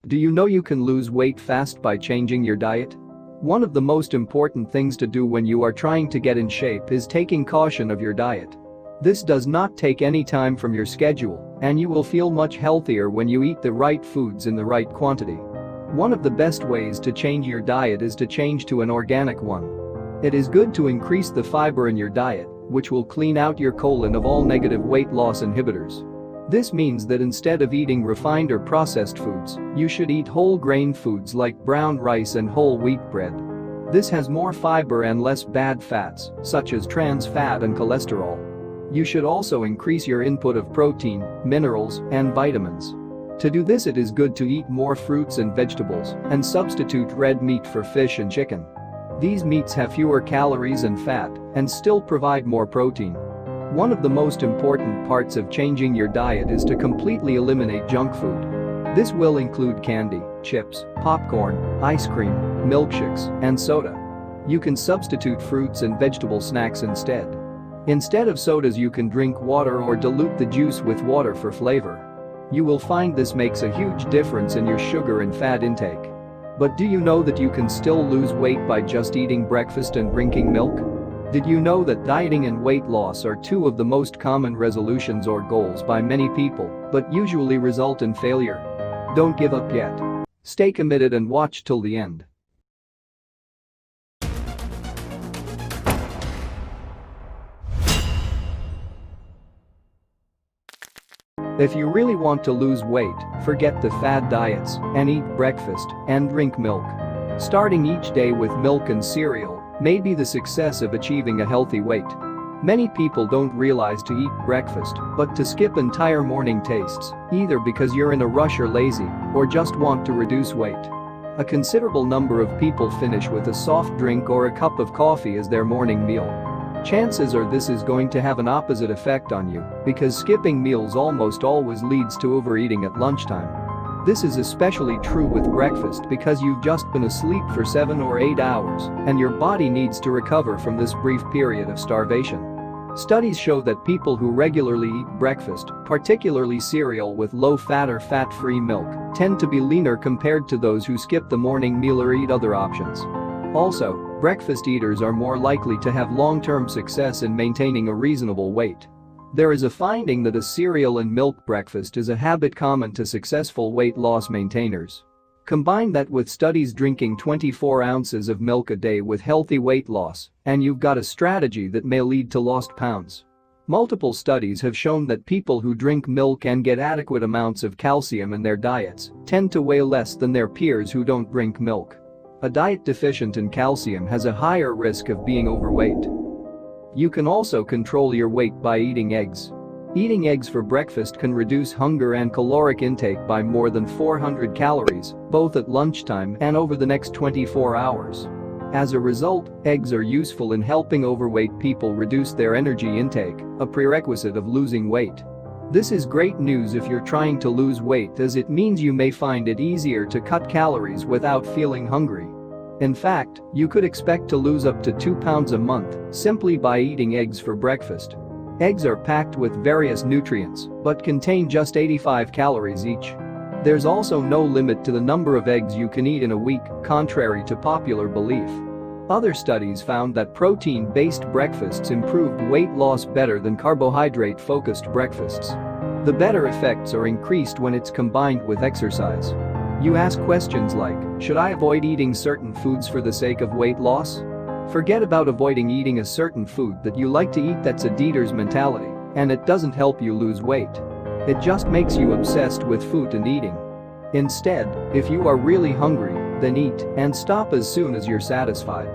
Do you know you can lose weight fast by changing your diet? One of the most important things to do when you are trying to get in shape is taking caution of your diet. This does not take any time from your schedule, and you will feel much healthier when you eat the right foods in the right quantity. One of the best ways to change your diet is to change to an organic one. It is good to increase the fiber in your diet, which will clean out your colon of all negative weight loss inhibitors. This means that instead of eating refined or processed foods, you should eat whole grain foods like brown rice and whole wheat bread. This has more fiber and less bad fats, such as trans fat and cholesterol. You should also increase your input of protein, minerals, and vitamins. To do this, it is good to eat more fruits and vegetables and substitute red meat for fish and chicken. These meats have fewer calories and fat and still provide more protein. One of the most important parts of changing your diet is to completely eliminate junk food. This will include candy, chips, popcorn, ice cream, milkshakes, and soda. You can substitute fruits and vegetable snacks instead. Instead of sodas, you can drink water or dilute the juice with water for flavor. You will find this makes a huge difference in your sugar and fat intake. But do you know that you can still lose weight by just eating breakfast and drinking milk? Did you know that dieting and weight loss are two of the most common resolutions or goals by many people, but usually result in failure? Don't give up yet. Stay committed and watch till the end. If you really want to lose weight, forget the fad diets and eat breakfast and drink milk. Starting each day with milk and cereal may be the success of achieving a healthy weight. Many people don't realize to eat breakfast, but to skip entire morning tastes, either because you're in a rush or lazy, or just want to reduce weight. A considerable number of people finish with a soft drink or a cup of coffee as their morning meal. Chances are this is going to have an opposite effect on you, because skipping meals almost always leads to overeating at lunchtime. This is especially true with breakfast because you've just been asleep for 7 or 8 hours and your body needs to recover from this brief period of starvation. Studies show that people who regularly eat breakfast, particularly cereal with low-fat or fat-free milk, tend to be leaner compared to those who skip the morning meal or eat other options. Also, breakfast eaters are more likely to have long-term success in maintaining a reasonable weight. There is a finding that a cereal and milk breakfast is a habit common to successful weight loss maintainers. Combine that with studies drinking 24 ounces of milk a day with healthy weight loss, and you've got a strategy that may lead to lost pounds. Multiple studies have shown that people who drink milk and get adequate amounts of calcium in their diets tend to weigh less than their peers who don't drink milk. A diet deficient in calcium has a higher risk of being overweight. You can also control your weight by eating eggs. Eating eggs for breakfast can reduce hunger and caloric intake by more than 400 calories, both at lunchtime and over the next 24 hours. As a result, eggs are useful in helping overweight people reduce their energy intake, a prerequisite of losing weight. This is great news if you're trying to lose weight, as it means you may find it easier to cut calories without feeling hungry. In fact, you could expect to lose up to 2 pounds a month simply by eating eggs for breakfast. Eggs are packed with various nutrients, but contain just 85 calories each. There's also no limit to the number of eggs you can eat in a week, contrary to popular belief. Other studies found that protein-based breakfasts improved weight loss better than carbohydrate-focused breakfasts. The better effects are increased when it's combined with exercise. You ask questions like, should I avoid eating certain foods for the sake of weight loss? Forget about avoiding eating a certain food that you like to eat. That's a dieter's mentality, and it doesn't help you lose weight. It just makes you obsessed with food and eating. Instead, if you are really hungry, then eat and stop as soon as you're satisfied.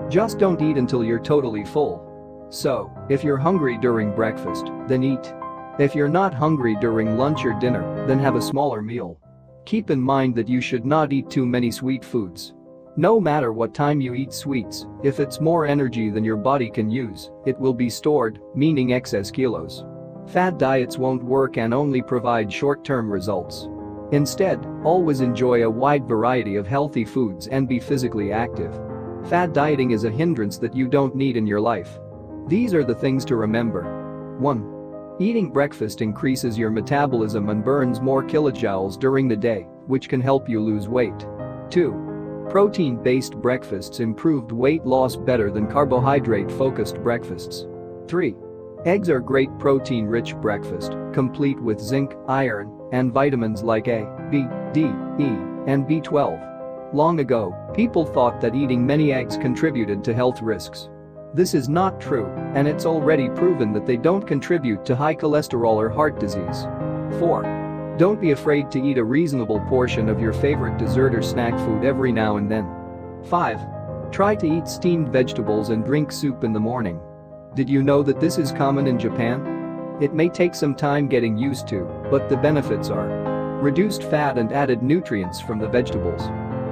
Just don't eat until you're totally full. So, if you're hungry during breakfast, then eat. If you're not hungry during lunch or dinner, then have a smaller meal. Keep in mind that you should not eat too many sweet foods. No matter what time you eat sweets, if it's more energy than your body can use, it will be stored, meaning excess kilos. Fad diets won't work and only provide short-term results. Instead, always enjoy a wide variety of healthy foods and be physically active. Fad dieting is a hindrance that you don't need in your life. These are the things to remember. 1. Eating breakfast increases your metabolism and burns more kilojoules during the day, which can help you lose weight. 2. Protein-based breakfasts improved weight loss better than carbohydrate-focused breakfasts. 3. Eggs are great protein-rich breakfast, complete with zinc, iron, and vitamins like A, B, D, E, and B12. Long ago, people thought that eating many eggs contributed to health risks. This is not true, and it's already proven that they don't contribute to high cholesterol or heart disease. 4. Don't be afraid to eat a reasonable portion of your favorite dessert or snack food every now and then. 5. Try to eat steamed vegetables and drink soup in the morning. Did you know that this is common in Japan? It may take some time getting used to, but the benefits are reduced fat and added nutrients from the vegetables.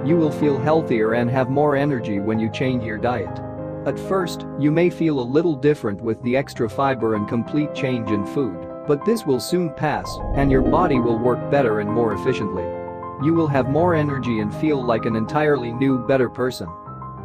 You will feel healthier and have more energy when you change your diet. At first, you may feel a little different with the extra fiber and complete change in food, but this will soon pass, and your body will work better and more efficiently. You will have more energy and feel like an entirely new, better person.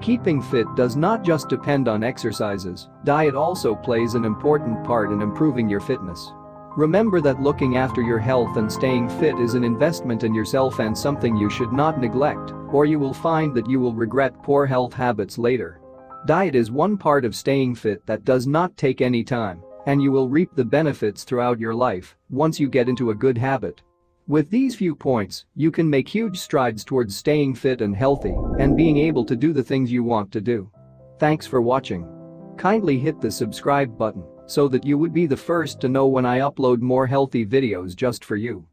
Keeping fit does not just depend on exercises, diet also plays an important part in improving your fitness. Remember that looking after your health and staying fit is an investment in yourself and something you should not neglect, or you will find that you will regret poor health habits later. Diet is one part of staying fit that does not take any time, and you will reap the benefits throughout your life once you get into a good habit. With these few points, you can make huge strides towards staying fit and healthy and being able to do the things you want to do. Thanks for watching. Kindly hit the subscribe button so that you would be the first to know when I upload more healthy videos just for you.